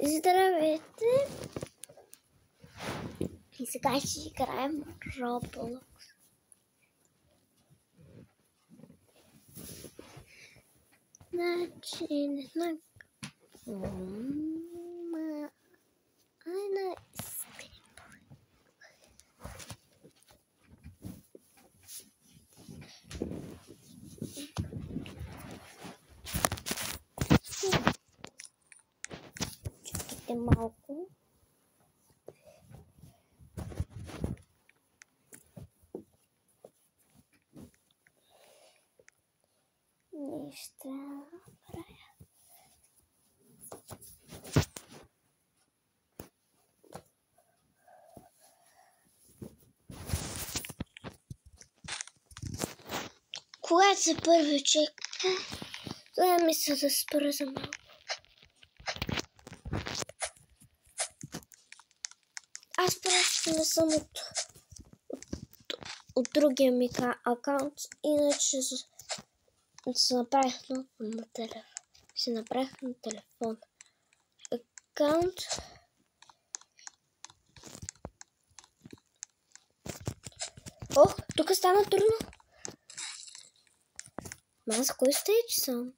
Здравейте! И сега ще играем Roblox. Значи, не знам. Айна чакайте малко. Нещо трябва да правя. Когато се първи чек, това мисля да спра за малко. Аз просто не съм от другия ми акаунт, иначе се направих на телефон. Се направих на телефон акаунт. Ох, тук стана трудно. Аз за кой стейдж съм?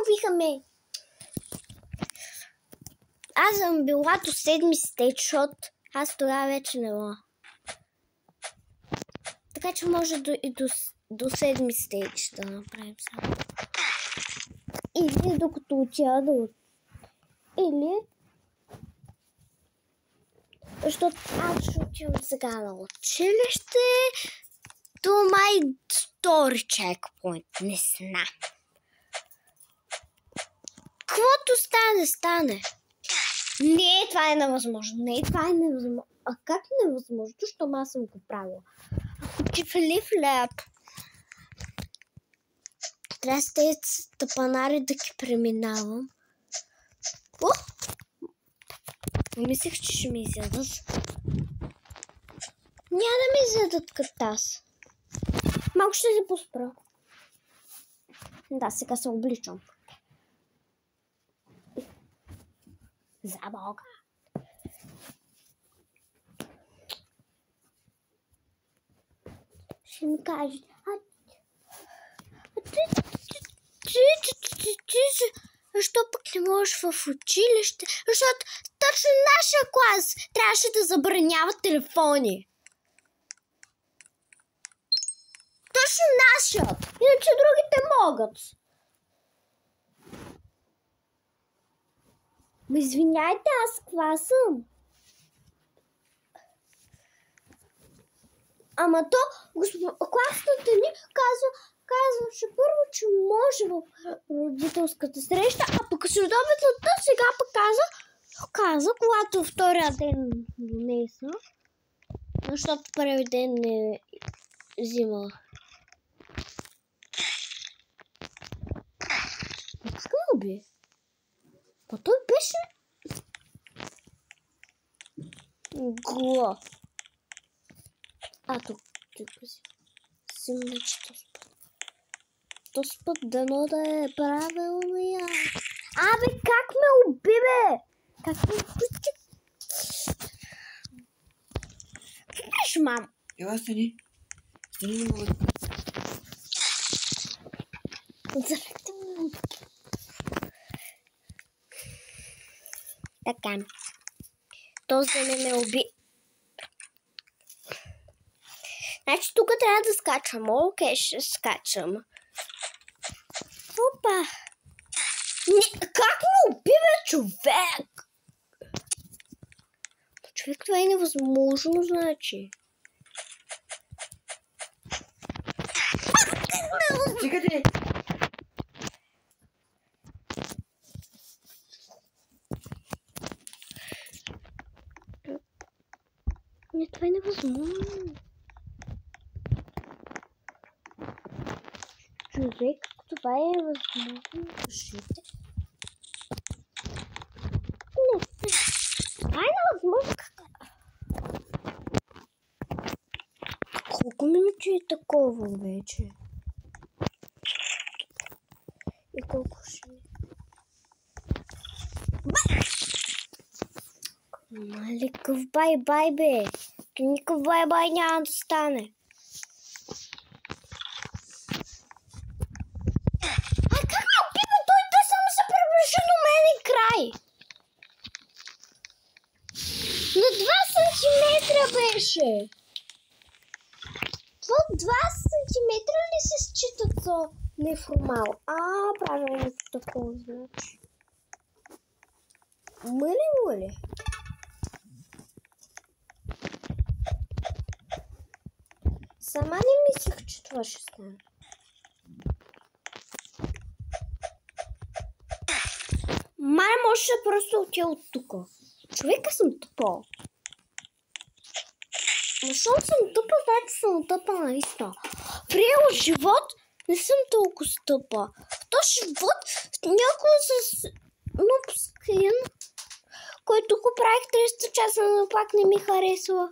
Убиха ме! Аз съм била до 7-ми стейдж, защото аз тогава вече не мога. Така че може и до 7-ми стейдж да направим само. Или докато отида да Или... Защото аз ще отивам сега на училище до my story checkpoint. Не знам. Каквото стане. Не, това е невъзможно. Това е невъзможно. А как е невъзможно? Защото аз съм го правила. Ако ти флип-ляп, трябва с тези тъпанари да ги преминавам. Мислех, че ще ми изядат. Няма да ми изядат като аз. Малко ще се поспра. Да, сега се обличам. За Бога. Ще ми каже, защо пък не можеш в училище? Защото точно нашия клас трябваше да забранява телефони. Точно нашия. Иначе другите могат. Извиняйте, аз каква съм? Ама то класната ни казваше първо, че може в родителската среща, а пък следобедната сега пък каза, когато втория ден донеса, защото първи ден не взима. Какво би? Па той беше гло. Тук си мечта спът. То спът дано да е правилния. Как ме уби, бе? Как ме уби? Какво беше, мам? Ела, стани. Стани, не мога да... Заради му. Така. Този да не ме уби. Значи тук трябва да скачам. Окей, ще скачам. Опа! Как ме уби, бе, човек? Човек, това е невъзможно, значи. Стигате! Не, това е невъзможно. Човек, това е възможно. Кажете. Не, това е невъзможно. Колко минути е такова вече? И колко ще е? Маликъв бай-бай, бе. Никакъв бай-бай няма да стане. А как ме опитва той да само се приближи до мен и край? На 2 сантиметра беше. Това 2 сантиметра ли се считат за неформал? Правилно такова значи. Мъли? Сама не мислех, че това ще стане. Май може да просто отида от тук. Човека съм тъпа. Защото съм тъпа, значи съм тъпа наистина. В реал живот не съм толкова тъпа. В този живот някой с нуб скрин, който го правих 300 часа, но пак не ми харесва.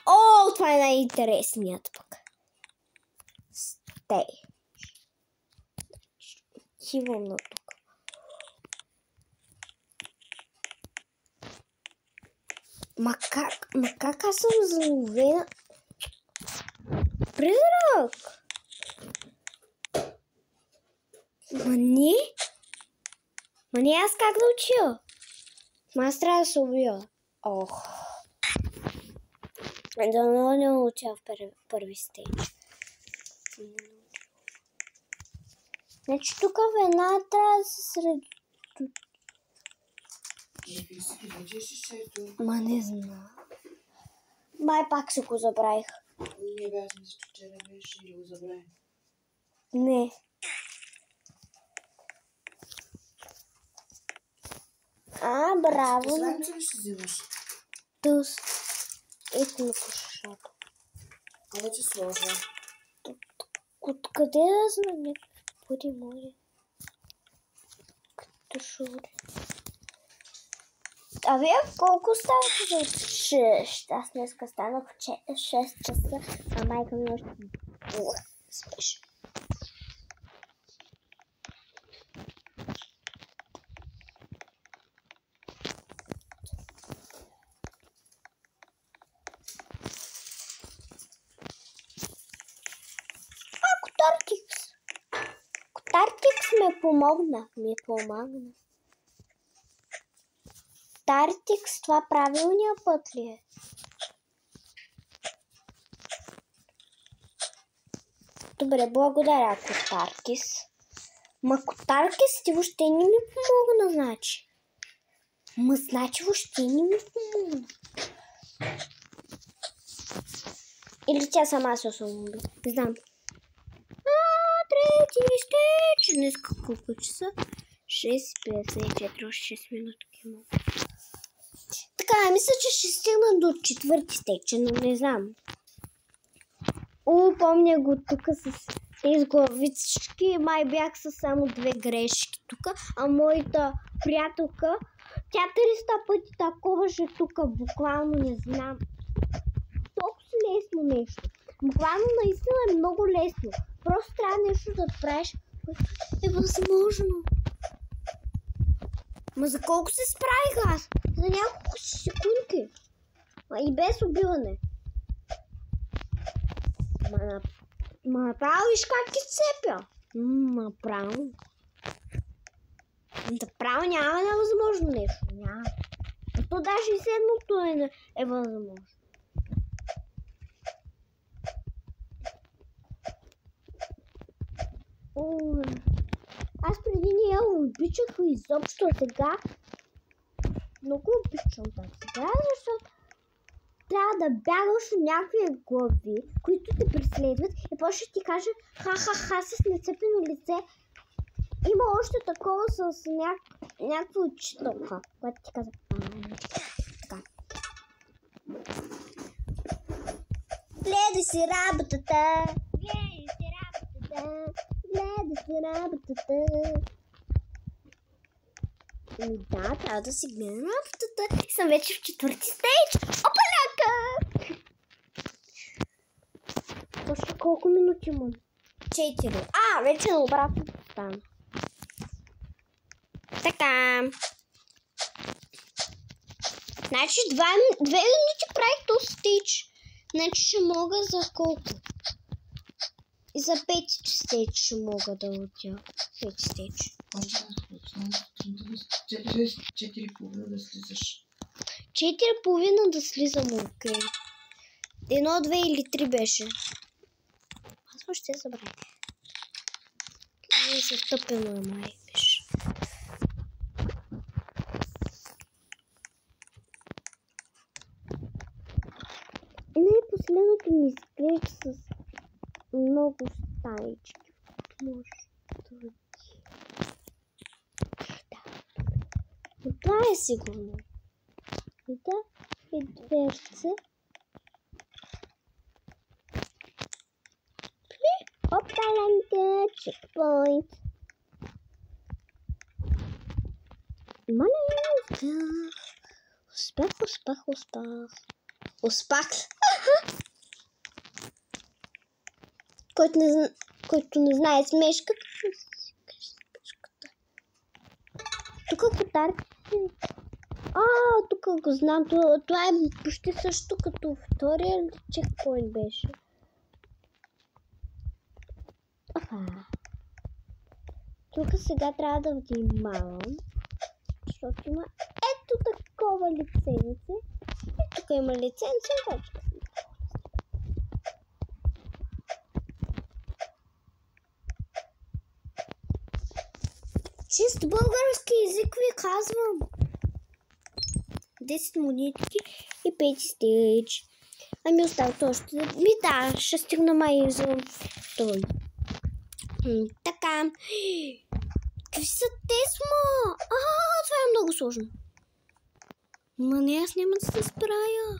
О, това е най-интересният пък. Стей. Хивам на тук. Ма как аз съм заловена? Призрак! Ма не аз как да учия? Аз трябва да се убия. Ох. Да не науча в първи стейдж. Значи тук в една трябва да се Ма не знам. Май пак се го забравих. Не бе, аз мисля, че вчера беше или го забравих. Не. Браво. Слайдче ли ще взимаш? Тъс. Ето на кошата. Вече сложа. Откъде да знам? Бъде море. Като шури. А вие колко ставате за 6? Аз днеска станах в 6 часа, а майка ми още спеше. Котартикс ме помогна. Тартикс, това правилният път ли е? Добре, благодаря, Котаркис. Ма Котаркис ти въобще не ми помогна, значи. Значи въобще не ми помогна. Или тя сама се освободи. Не знам. Трети стеч. Днес колко часа? 6:54, още 6 минутки имам. Така, мисля, че ще стигна до 4-ти стече, но не знам. Помня го тук с тези главички. Май бях с само 2 грешки тук, а моята приятелка, тя 300 пъти таковаше тук, буквално не знам. Толкова лесно нещо. Буквално наистина е много лесно. Просто трябва нещо да правиш, което е възможно. Ма за колко се справих аз? За няколко секунди. И без убиване. Ма направо виж как ти цепя. Направо. Направо няма невъзможно нещо. Няма. То даже и седмото е възможно. Аз преди не я обичах изобщо, сега много обичам так сега, защото трябва да бягаш от някакви глави, които те преследват и после ще ти кажа ха-ха-ха с нацепено лице. Има още такова с някаква учителка, която ти каза. Така. Гледай си работата! Гледай си работата! Гледай си работата! Да, трябва да си гледам работата. И съм вече в 4-ти стейдж. Опаляка! Още колко минути имам? 4. Вече на обратно стана. Така. Значи 2 минути правих този стейдж. Значи ще мога за колко? И за 5 стейдж ще мога да отида. 5 стейдж. 4,5 да слизаш. 4,5 да слизам, окей. 1, 2 или 3 беше. Аз въобще забравя. Затъпено е май беше. И най-последното ми изглежда с много стаички. Може да види. Но това е сигурно. И да, и дверце. Опаленка, чекпоинт. Маленька. Успах. Който не знае смешката. Тук котарките. Тук го знам. Това е почти също като втория чекпоинт беше. Тук сега трябва да внимавам, защото има ето такова лиценце. И тук има лиценце и вече. Чист български език ви казвам. 10 монетки и 5 стейдж. Ами остават още. Да, ще стигна май за той. Така. Какви са те сма? Това е много сложно. Ма не, аз няма да се справя.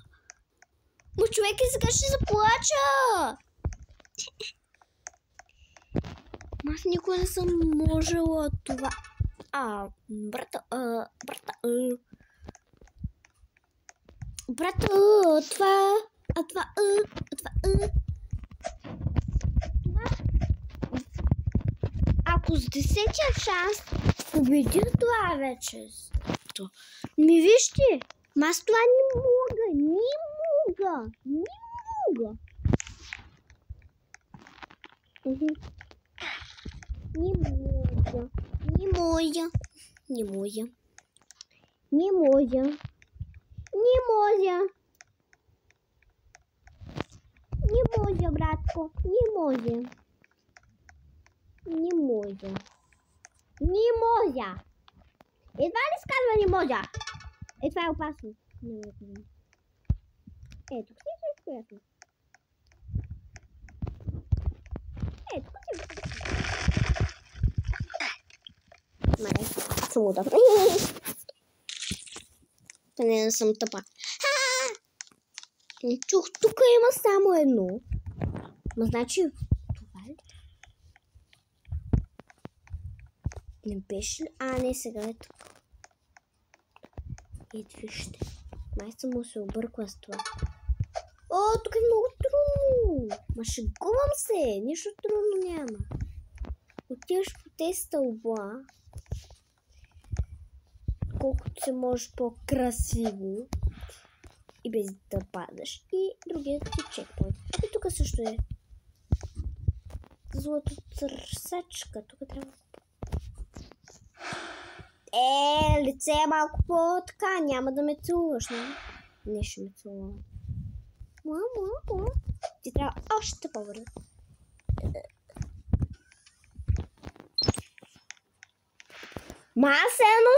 Но човек и сега ще заплача. Аз никога не съм можела това. Брата, това. Ако с 10-тия шанс победих това вече. Ми вижте, аз това не мога. Не може, братко, не може. Едва ли сказва не може. Това е опасно. Тук си е всичко ясно. Тук си е. Мале, съм удобна. Не съм тъпа. Чух, тук има само едно. Но значи, това ли? Не беше ли? Не, сега е тук. Ето вижте. Май съм му се обърква с това. Тук е много трудно. Ма шегувам се. Нищо трудно няма. Отиваш по тези стълба. Колкото се може по-красиво. И без да падаш. И другият ти чекпоинт. И тук също е. Злато търсачка. Тук трябва. Лице е малко по-така. Няма да ме целуваш, не? Не ще ме целувам. Мамо. Ти трябва още по-бързо. Аз едно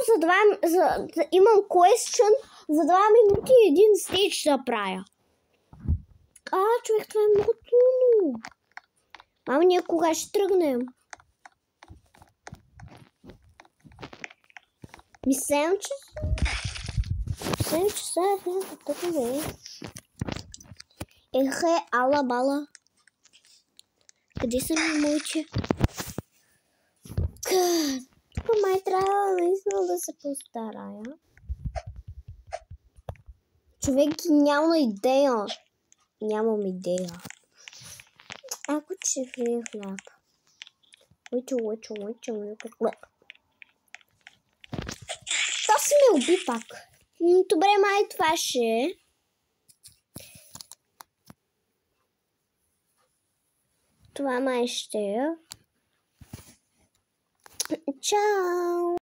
имам question за 2 минути и 1 стейдж да правя. Човек, това е много трудно. Мамо, ние кога ще тръгнем? Ми 7 часа. 7 часа е някакво такова. Ала бала. Къде са ми моите? Тук май трябва наистина да се постарая. Човек, няма идея. Нямам идея. Ако ще фрие хляб. Лъчо. То си ме уби пак. Добре, май това ще е. Това май ще е. Чао!